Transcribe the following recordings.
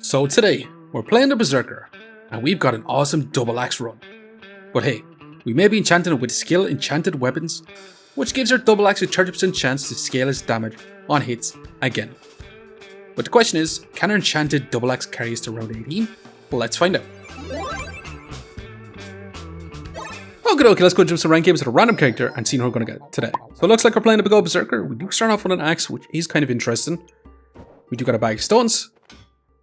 So today, we're playing the Berserker, and we've got an awesome double axe run. But hey, we may be enchanting it with skill enchanted weapons, which gives our double axe a 30% chance to scale its damage on hits again. But the question is, can our enchanted double axe carry us to round 18? Well, let's find out. Okay, let's go jump some rank games with a random character and see who we're going to get today. So it looks like we're playing a big old Berserker. We do start off with an axe, which is kind of interesting. We do got a bag of stones.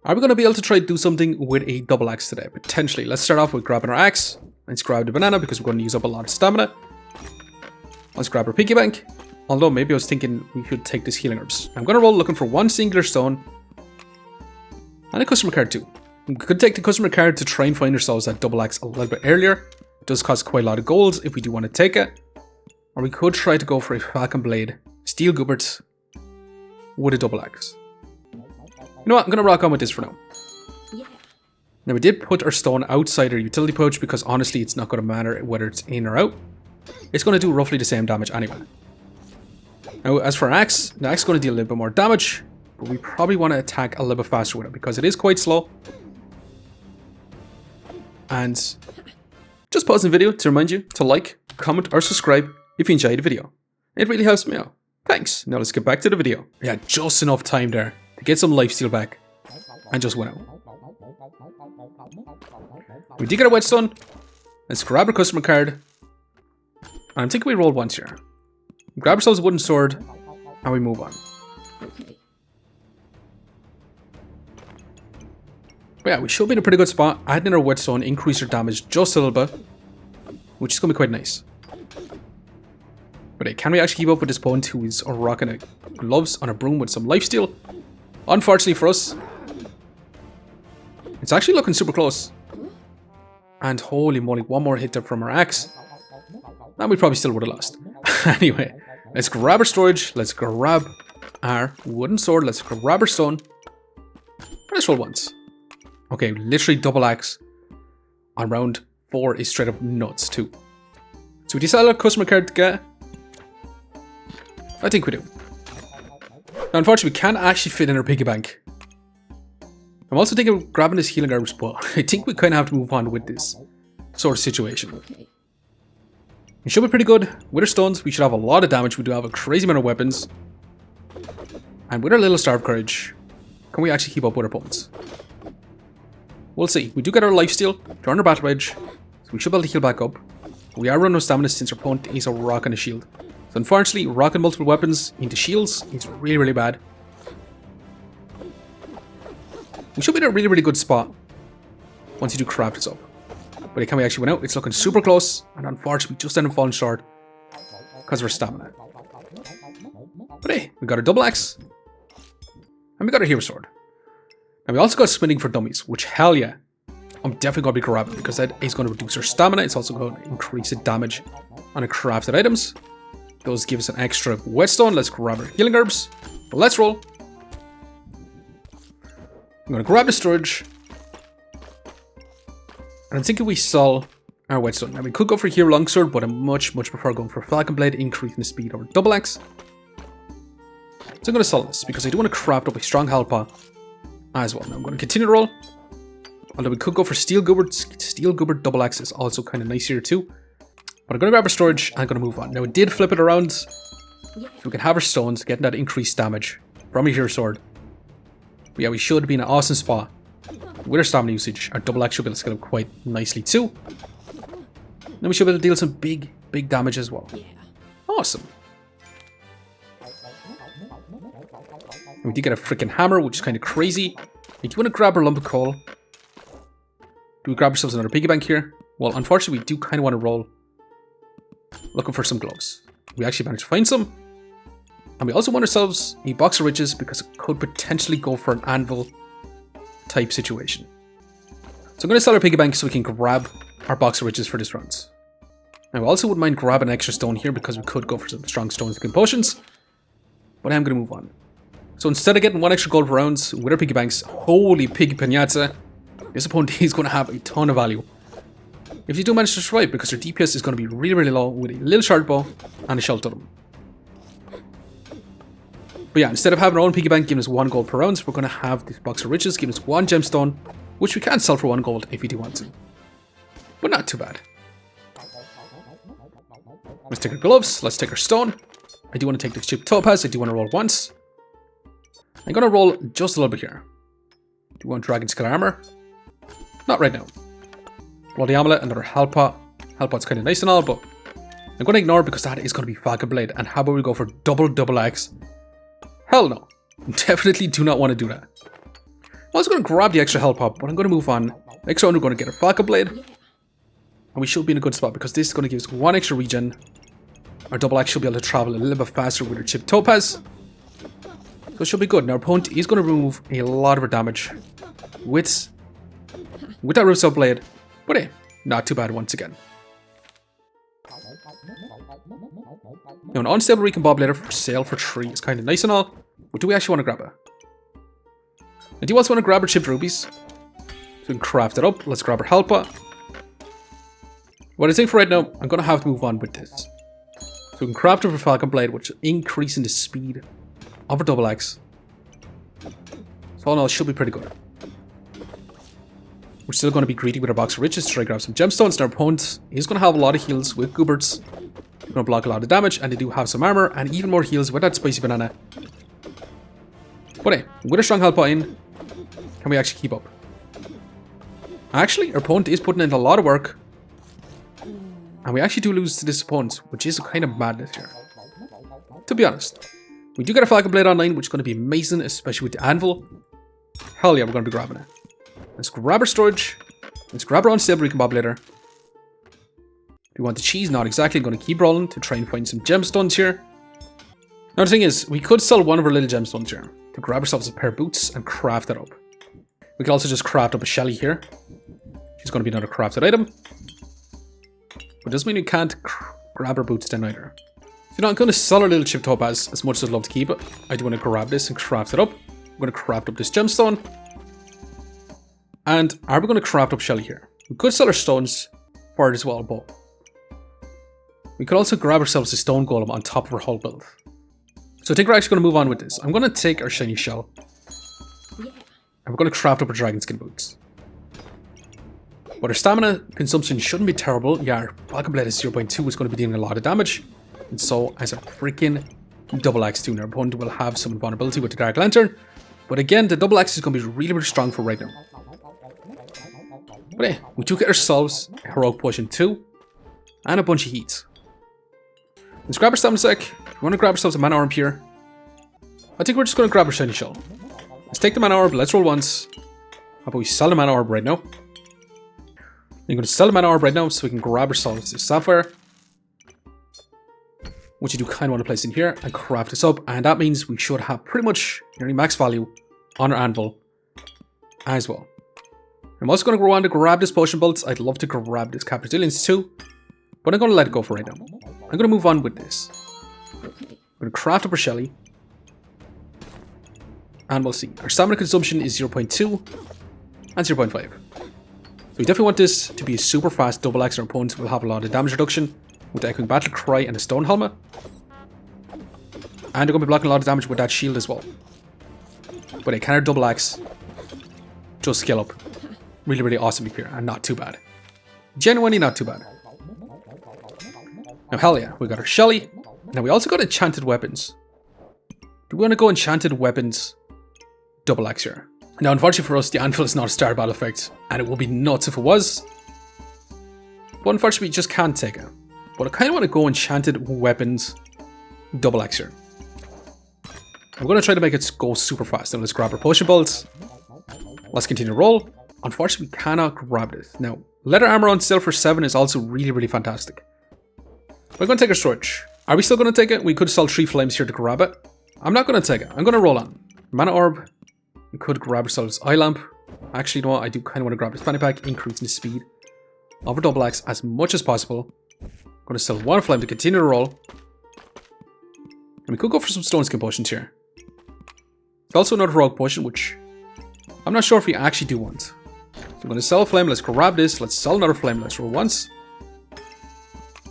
Are we going to be able to try to do something with a double axe today? Potentially. Let's start off with grabbing our axe. Let's grab the banana because we're going to use up a lot of stamina. Let's grab our piggy bank. Although maybe I was thinking we should take this healing herbs. I'm going to roll looking for one singular stone and a customer card too. We could take the customer card to try and find ourselves that double axe a little bit earlier. It does cost quite a lot of gold if we do want to take it. Or we could try to go for a falcon blade, steel goobert with a double axe. You know what, I'm going to rock on with this for now. Now we did put our stone outside our utility pouch because honestly it's not going to matter whether it's in or out. It's going to do roughly the same damage anyway. Now as for our axe, the axe is going to deal a little bit more damage, but we probably want to attack a little bit faster with it because it is quite slow. And just pause the video to remind you to like, comment or subscribe if you enjoyed the video. It really helps me out. Thanks. Now let's get back to the video. Yeah, just enough time there to get some lifesteal back and just went out. We did get a whetstone. Let's grab our customer card. And I'm thinking we roll once here. Grab ourselves a wooden sword and we move on. But yeah, we should be in a pretty good spot. Adding in our whetstone, increase our damage just a little bit, which is going to be quite nice. But hey, can we actually keep up with this opponent who is rocking gloves on a broom with some lifesteal? Unfortunately for us, it's actually looking super close. And holy moly, one more hit there from our axe. And we probably still would have lost. Anyway, let's grab our storage. Let's grab our wooden sword. Let's grab our stone. Let's roll once. Okay, literally double axe on round 4 is straight up nuts too. So we decided a customer card to get. I think we do. Now, unfortunately, we can't actually fit in our piggy bank. I'm also thinking of grabbing this healing herbs, but I think we kind of have to move on with this sort of situation. It should be pretty good. With our stones, we should have a lot of damage. We do have a crazy amount of weapons. And with our little starve courage, can we actually keep up with our opponents? We'll see. We do get our lifesteal during our battle rage, so we should be able to heal back up. We are running out of stamina since our opponent is a rock and a shield. So unfortunately, rocking multiple weapons into shields is really, really bad. We should be in a really, really good spot once you do craft this up. But can we actually win out? It's looking super close, and unfortunately, we just ended up falling short because of our stamina. But hey, we got our double axe, and we got our hero sword. And we also got spinning for dummies, which hell yeah, I'm definitely going to be grabbing because that is going to reduce our stamina. It's also going to increase the damage on our crafted items. Those give us an extra whetstone. Let's grab our healing herbs. But let's roll. I'm going to grab the storage. And I'm thinking we sell our whetstone. Now we could go for hero longsword, but I much prefer going for falcon blade, increasing the speed over double axe. So I'm going to sell this because I do want to craft up a strong halpa as well. Now I'm going to continue to roll. Although we could go for steel goobert. Steel goobert double axe is also kind of nice here too. But I'm going to grab our storage and I'm going to move on. Now, we did flip it around so we can have our stones, getting that increased damage from a hero sword. But yeah, we should be in an awesome spot with our stamina usage. Our double axe should be able to scale up quite nicely too. Then we should be able to deal some big damage as well. Awesome. And we did get a freaking hammer, which is kind of crazy. If you want to grab our lump of coal, do we grab ourselves another piggy bank here? Well, unfortunately, we do kind of want to roll. Looking for some gloves. We actually managed to find some. And we also want ourselves a box of riches because it could potentially go for an anvil type situation. So I'm going to sell our piggy bank so we can grab our box of riches for this round. Now I also wouldn't mind grabbing an extra stone here because we could go for some strong stones and potions. But I'm going to move on. So instead of getting one extra gold per round with our piggy banks, holy piggy pinata, this opponent is going to have a ton of value. If you do manage to survive, because their DPS is going to be really, really low with a little short bow and a shell totem. But yeah, instead of having our own piggy bank giving us 1 gold per round, we're going to have this box of riches giving us 1 gemstone, which we can sell for 1 gold if we do want to. But not too bad. Let's take our gloves. Let's take our stone. I do want to take the cheap topaz. I do want to roll once. I'm going to roll just a little bit here. Do you want dragon skill armor? Not right now. Bloody amulet, another Halpot. Halpot's kind of nice and all, but I'm going to ignore it because that is going to be Falcon Blade. And how about we go for double axe? Hell no. Definitely do not want to do that. I was going to grab the extra Halpot, but I'm going to move on. Next round we're going to get a Falcon Blade. And we should be in a good spot because this is going to give us 1 extra regen. Our double axe should be able to travel a little bit faster with our chip topaz. So it should be good. Now our opponent is going to remove a lot of our damage with that Root Blade. But hey, not too bad once again. Now an unstable recombobulator for sale for 3 is kind of nice and all. But do we actually want to grab it? And do you also want to grab our chipped rubies? So we can craft it up. Let's grab our Halpot. What I think for right now, I'm going to have to move on with this. So we can craft it for Falcon Blade, which is increasing the speed of our double axe. So all in all, it should be pretty good. We're still going to be greedy with our box of riches to try to grab some gemstones. And our opponent is going to have a lot of heals with Gooberts. They're going to block a lot of damage, and they do have some armor and even more heals with that spicy banana. But hey, with a strong Halpot in, can we actually keep up? Actually, our opponent is putting in a lot of work. And we actually do lose to this opponent, which is kind of madness here. To be honest. We do get a Falcon Blade online, which is going to be amazing, especially with the anvil. Hell yeah, we're going to be grabbing it. Let's grab our storage. Let's grab our unstable recombobulator. Do we want the cheese? Not exactly. I'm going to keep rolling to try and find some gemstones here. Now the thing is, we could sell one of our little gemstones here to grab ourselves a pair of boots and craft it up. We could also just craft up a Shelly here. She's going to be another crafted item. But it doesn't mean we can't grab our boots then either. So, you know, I'm going to sell our little chip topaz as much as I'd love to keep it. I do want to grab this and craft it up. I'm going to craft up this gemstone. And are we going to craft up Shelly here? We could sell our stones for it as well, but we could also grab ourselves a stone golem on top of our whole build. So I think we're actually going to move on with this. I'm going to take our shiny shell. And we're going to craft up our dragon skin boots. But our stamina consumption shouldn't be terrible. Yeah, our Falcon Blade is 0.2, is going to be dealing a lot of damage. And so as a freaking double axe too. Our opponent will have some vulnerability with the Dark Lantern. But again, the double axe is going to be really, really strong for right now. But hey, we do get ourselves a Heroic Potion 2 and a bunch of heat. Let's grab our stamina sec. We want to grab ourselves a mana orb here. I think we're just going to grab our shiny shell. Let's take the mana orb. Let's roll once. How about we sell the mana orb right now? I'm going to sell the mana orb right now so we can grab ourselves this sapphire, which you do kind of want to place in here and craft this up. And that means we should have pretty much nearly max value on our anvil as well. I'm also going to go on to grab this potion bolts. I'd love to grab this Cap Resilience too, but I'm going to let it go for right now. I'm going to move on with this. I'm going to craft up our Shelly. And we'll see. Our stamina consumption is 0.2 and 0.5. So we definitely want this to be a super fast double axe. Our opponents will have a lot of damage reduction with the Echoing Battle Cry and the Stone Helmet. And they're going to be blocking a lot of damage with that shield as well. But a can our double axe just scale up really, really awesomely here and not too bad. Genuinely not too bad. Now hell yeah, we got our Shelly. Now we also got enchanted weapons. Do we want to go enchanted weapons double axe here? Now unfortunately for us, the anvil is not a star battle effect, and it would be nuts if it was. But unfortunately we just can't take it. But I kind of want to go enchanted weapons double axe here. I'm going to try to make it go super fast. Now let's grab our potion bolts. Let's continue to roll. Unfortunately we cannot grab this. Now leather armor on sale for 7 is also really, really fantastic. We're going to take our storage. Are we still going to take it? We could sell 3 flames here to grab it. I'm not going to take it. I'm going to roll on. Mana orb. We could grab ourselves eye lamp. Actually, you know what? I do kind of want to grab this fanny pack, increasing the speed of our double axe as much as possible. I'm going to sell 1 flame to continue to roll. And we could go for some stone skin potions here. There's also another rogue potion, which I'm not sure if we actually do want. So I'm going to sell a flame. Let's grab this. Let's sell another flame. Let's roll once.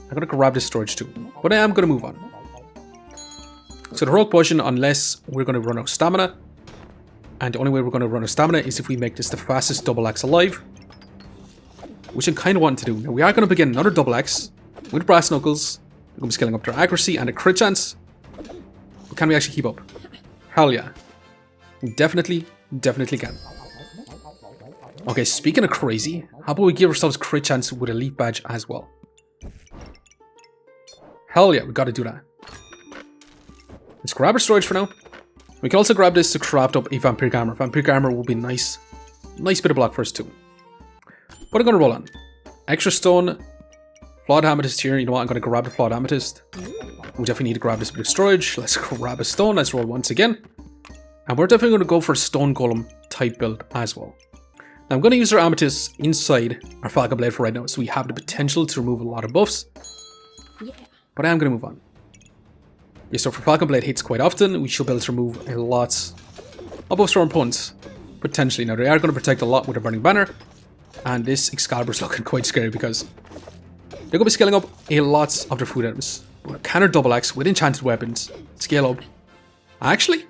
I'm going to grab this storage too. But I am going to move on. So the heroic potion, unless we're going to run out of stamina. And the only way we're going to run out of stamina is if we make this the fastest double axe alive. Which I'm kind of wanting to do. Now we are going to begin another double axe with brass knuckles. We're going to be scaling up their accuracy and a crit chance. But can we actually keep up? Hell yeah. We definitely can. Okay, speaking of crazy, how about we give ourselves crit chance with elite badge as well? Hell yeah, we got to do that. Let's grab our storage for now. We can also grab this to craft up a vampiric armor. Vampiric armor will be nice. Nice bit of block for us too. What I'm going to roll on? Extra stone. Flawed amethyst here. You know what? I'm going to grab the flawed amethyst. We definitely need to grab this bit of storage. Let's grab a stone. Let's roll once again. And we're definitely going to go for a stone golem type build as well. Now I'm going to use our amethyst inside our falcon blade for right now. So we have the potential to remove a lot of buffs. But I am going to move on. Yeah, so for falcon blade hits quite often, we should be able to remove a lot of buffs from our opponents. Potentially. Now they are going to protect a lot with a burning banner. And this Excalibur is looking quite scary because they're going to be scaling up a lot of their food items. But can our double axe with enchanted weapons scale up? Actually,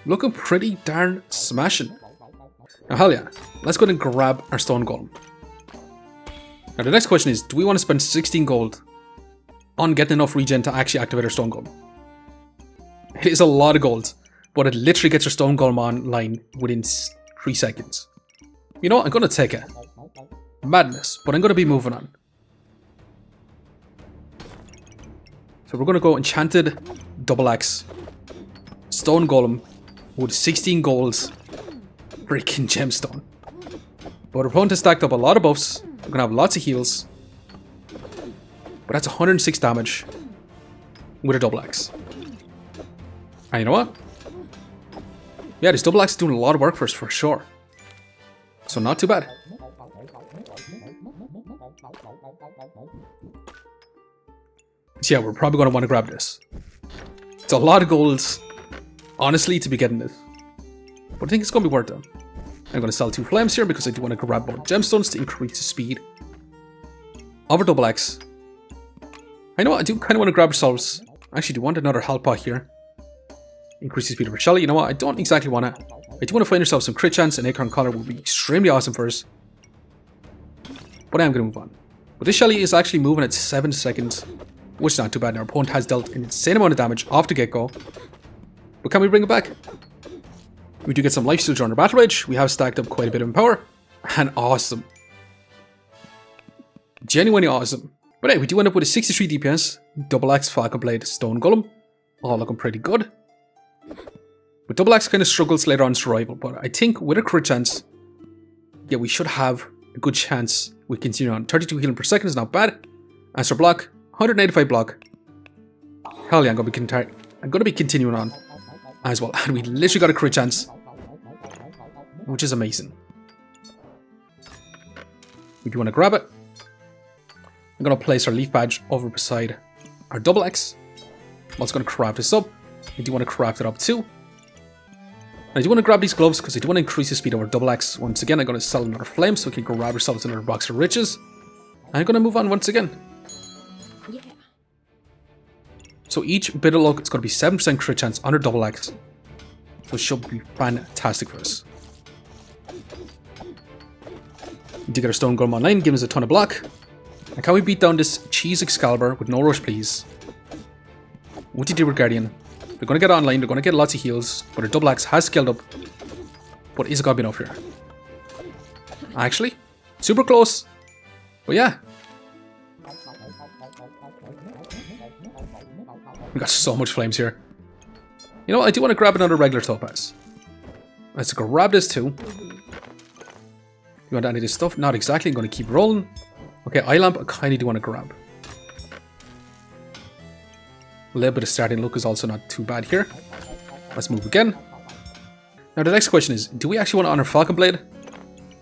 looking pretty darn smashing. Now hell yeah, let's go ahead and grab our stone golem. Now the next question is, do we want to spend 16 gold on getting enough regen to actually activate our stone golem? It is a lot of gold, but it literally gets your stone golem online within 3 seconds. You know what, I'm going to take it. Madness, but I'm going to be moving on. So we're going to go enchanted double axe stone golem with 16 golds freaking gemstone. But our opponent has stacked up a lot of buffs. We're going to have lots of heals. But that's 106 damage with a double axe. And you know what? Yeah, this double axe is doing a lot of work for us for sure. So not too bad. So yeah, we're probably going to want to grab this. It's a lot of golds, honestly, to be getting this. But I think it's going to be worth it. I'm going to sell 2 flames here because I do want to grab more gemstones to increase the speed of our double axe. I know what, I do kind of want to grab ourselves. Actually, do want another health pot here. Increase the speed of our Shelly. You know what, I don't exactly want to. I do want to find ourselves some crit chance, and Acorn Collar would be extremely awesome for us. But I am going to move on. But this Shelly is actually moving at 7 seconds, which is not too bad. Now our opponent has dealt an insane amount of damage off the get-go. But can we bring it back? We do get some lifesteal during our battle rage. We have stacked up quite a bit of power. And awesome. Genuinely awesome. But hey, we do end up with a 63 DPS, double axe, falcon blade, stone golem. All looking pretty good. But double axe kind of struggles later on survival, but I think with a crit chance, yeah, we should have a good chance with continuing on. 32 healing per second is not bad. As for block, 185 block. Hell yeah, I'm going to be continuing on as well. And we literally got a crit chance, which is amazing. We do want to grab it. I'm going to place our leaf badge over beside our double axe. I'm also going to craft this up. I do want to craft it up too. And I do want to grab these gloves because I do want to increase the speed of our double axe. Once again, I'm going to sell another flame so we can grab ourselves another box of riches. And I'm going to move on once again. Yeah. So each bit of luck, it's going to be 7% crit chance on our double axe. So it should be fantastic for us. We do get our stone golem online, giving us a ton of block. And can we beat down this cheese Excalibur with no rush, please? What do you do with Guardian? They're going to get online, they're going to get lots of heals, but our double axe has scaled up. But is it going to be enough here? Actually, super close. But yeah. We got so much flames here. You know what, I do want to grab another regular topaz. Let's grab this too. You want any of this stuff? Not exactly, I'm going to keep rolling. Okay, eye lamp, I kind of do want to grab. A little bit of starting look is also not too bad here. Let's move again. Now the next question is, do we actually want to honor Falcon Blade?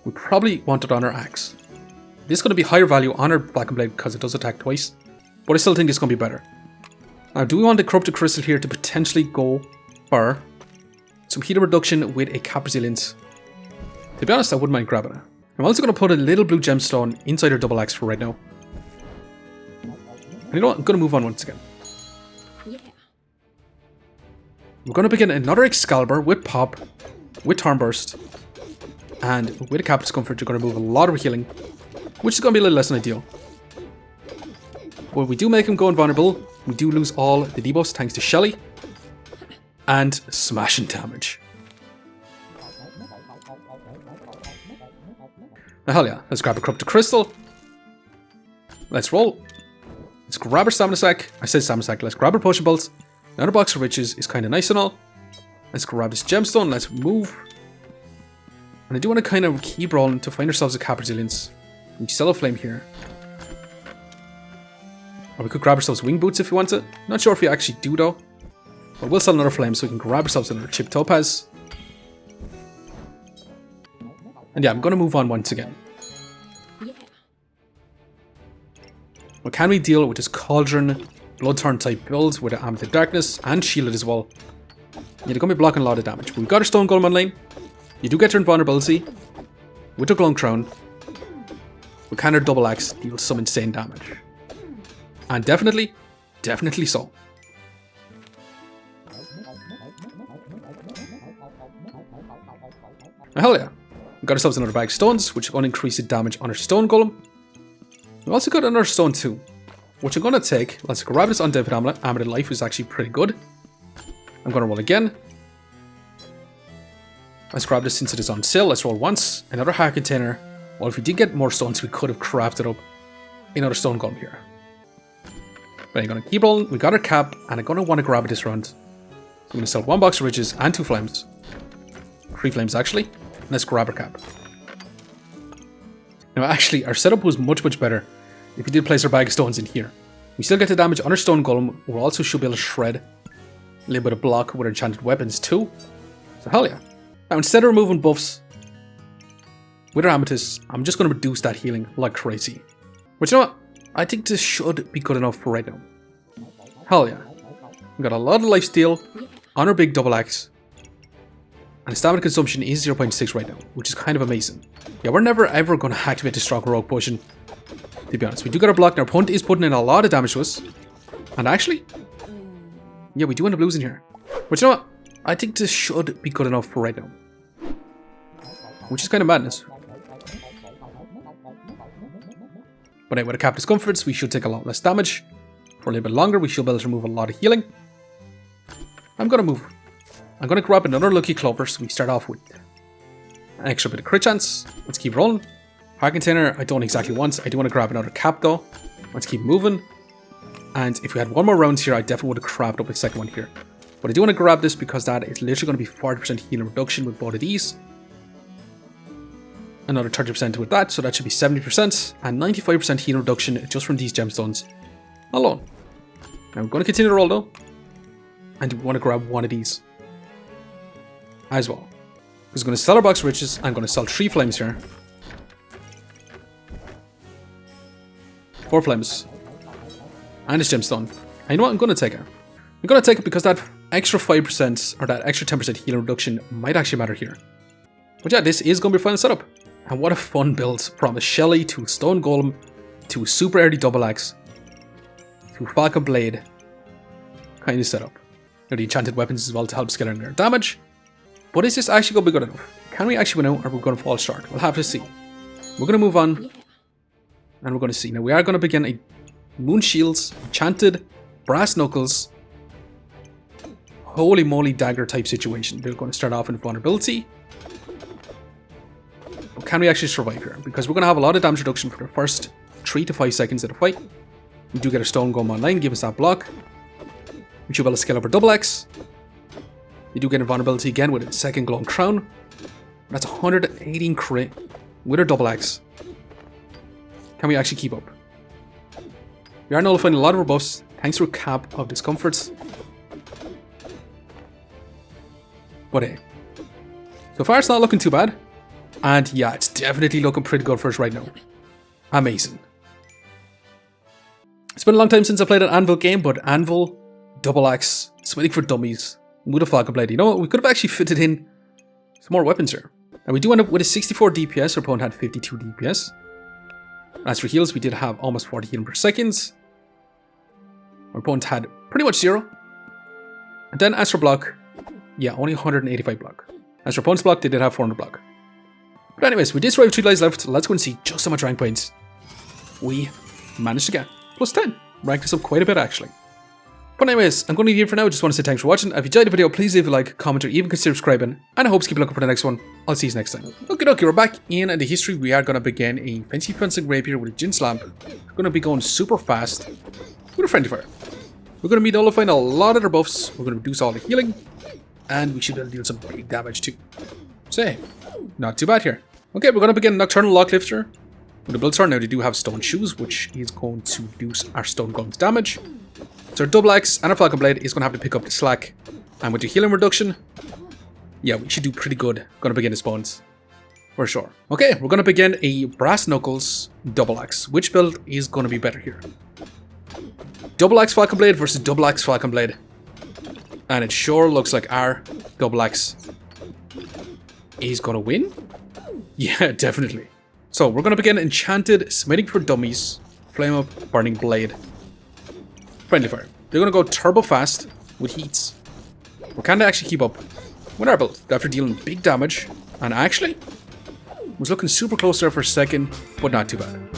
We probably want it on our axe. This is going to be higher value on our Falcon Blade because it does attack twice. But I still think this is going to be better. Now do we want the Corrupted Crystal here to potentially go for some healing reduction with a cap resilience? To be honest, I wouldn't mind grabbing it. I'm also going to put a little blue gemstone inside our double axe for right now. And you know what? I'm going to move on once again. Yeah. we're going to begin another Excalibur with Pop, with Turn Burst, and with a Cap Discomfort. You're going to remove a lot of healing, which is going to be a little less than ideal. When we do make him go invulnerable, we do lose all the debuffs thanks to Shelly and smashing damage. Now, hell yeah, let's grab a Corrupted Crystal. Let's roll. Let's grab our Stamina Sack. I said Stamina Sack. Let's grab our Potion Bolts. Another Box of Riches is kind of nice and all. Let's grab this Gemstone. Let's move. And I do want to kind of keep rolling to find ourselves a Cap Resilience. We sell a Flame here. Or we could grab ourselves Wing Boots if we want it. Not sure if we actually do though. But we'll sell another Flame so we can grab ourselves another Chip Topaz. And yeah, I'm going to move on once again. What can we deal with this Cauldron, Bloodthorn type build with an Amulet of Darkness and Shielded as well? Yeah, they're going to be blocking a lot of damage. But we've got our Stone Golem on lane. You do get your invulnerability with the Glowing Crown. But can our Double Axe deal some insane damage? And definitely so. Now, hell yeah. We got ourselves another bag of stones, which is going to increase the damage on our Stone Golem. We also got another stone too, which I'm going to take. Let's grab this Undead Amulet. Amulet Life is actually pretty good. I'm going to roll again. Let's grab this since it is on sale. Let's roll once. Another Heart Container. Well, if we did get more stones, we could have crafted up another Stone Golem here. But I'm going to keep rolling. We got our Cap, and I'm going to want to grab it this round. So I'm going to sell 1 Box of Riches and 2 Flames. 3 Flames actually. Let's grab our Cap. Now actually, our setup was much better if we did place our bag of stones in here. We still get the damage on our Stone Golem. We also should be able to shred a little bit of block with our enchanted weapons too. So hell yeah. Now instead of removing buffs with our Amethyst, I'm just going to reduce that healing like crazy. But you know what? I think this should be good enough for right now. Hell yeah. We got a lot of lifesteal on our big Double Axe. And stamina consumption is 0.6 right now, which is kind of amazing. Yeah, we're never ever going to activate the Strong Rogue Potion, to be honest. We do get our block, and our opponent is putting in a lot of damage to us. And actually, yeah, we do end up losing here. But you know what? I think this should be good enough for right now. Which is kind of madness. But anyway, with a Cap Discomforts, we should take a lot less damage. For a little bit longer, we should be able to remove a lot of healing. I'm going to move. I'm going to grab another Lucky Clover, so we start off with an extra bit of crit chance. Let's keep rolling. Heart Container, I don't exactly want. I do want to grab another Cap though. Let's keep moving. And if we had one more round here, I definitely would have crafted up a second one here. But I do want to grab this because that is literally going to be 40% healing reduction with both of these. Another 30% with that, so that should be 70%. And 95% healing reduction just from these gemstones alone. Now I'm going to continue to roll though. And we want to grab one of these as well. Because I'm going to sell our Box of Riches. I'm going to sell 3 Flames here. 4 Flames. And this gemstone. And you know what? I'm going to take it. I'm going to take it because that extra 5% or that extra 10% healing reduction might actually matter here. But yeah, this is going to be a fun setup. And what a fun build from a Shelly to a Stone Golem to a super early Double Axe to Falcon Blade kind of setup. Now the enchanted weapons as well to help scale in their damage. But is this actually going to be good enough? Can we actually win out, or are we going to fall short? We'll have to see. We're going to move on. And we're going to see. Now we are going to begin a Moon Shields, Enchanted, Brass Knuckles, Holy Moly Dagger type situation. They're going to start off in vulnerability. But can we actually survive here? Because we're going to have a lot of damage reduction for the first 3 to 5 seconds of the fight. We do get a Stone Golem online, give us that block. We should be able to scale up our Double Axe. You do get invulnerability again with a second Glowing Crown. That's 118 crit with our Double Axe. Can we actually keep up? We are nullifying a lot of our buffs thanks to a Cap of Discomforts. But hey, so far it's not looking too bad. And yeah, it's definitely looking pretty good for us right now. Amazing. It's been a long time since I played an Anvil game, but Anvil, Double Axe, Smithing for Dummies, with a Falcon Blade. You know what? We could have actually fitted in some more weapons here. And we do end up with a 64 DPS. Our opponent had 52 DPS. As for heals, we did have almost 40 healing per second. Our opponent had pretty much 0. And then as for block, Yeah, only 185 block. As for opponent's block, they did have 400 block. But anyways, we did survive 2 lives left. Let's go and see just how much rank points we managed to get. Plus 10. Ranked us up quite a bit, actually. But anyways, I'm going to leave you for now. Just want to say thanks for watching. If you enjoyed the video, please leave a like, comment, or even consider subscribing. And I hope to keep looking for the next one. I'll see you next time. Okay, we're back in the history. We are going to begin a fancy fencing rapier with a gin slam. We're going to be going super fast with a friendly fire. We're going to be nullifying a lot of their buffs. We're going to reduce all the healing. And we should be able to deal some big damage too. So hey, not too bad here. Okay, we're going to begin Nocturnal Locklifter. With the Bloodstone now, they do have stone shoes, which is going to reduce our stone gun's damage. So our double axe and our falcon blade is going to have to pick up the slack. And with the healing reduction, yeah, we should do pretty good. Going to begin the spawns. For sure. Okay, we're going to begin a brass knuckles double axe. Which build is going to be better here? Double axe falcon blade versus double axe falcon blade. And it sure looks like our double axe is going to win. Yeah, definitely. So we're going to begin Enchanted Smithing for Dummies, Flame Up, Burning Blade. Friendly fire. They're going to go turbo fast with heats. We can't actually keep up with our build after dealing big damage. And actually, was looking super close there for a second, but not too bad.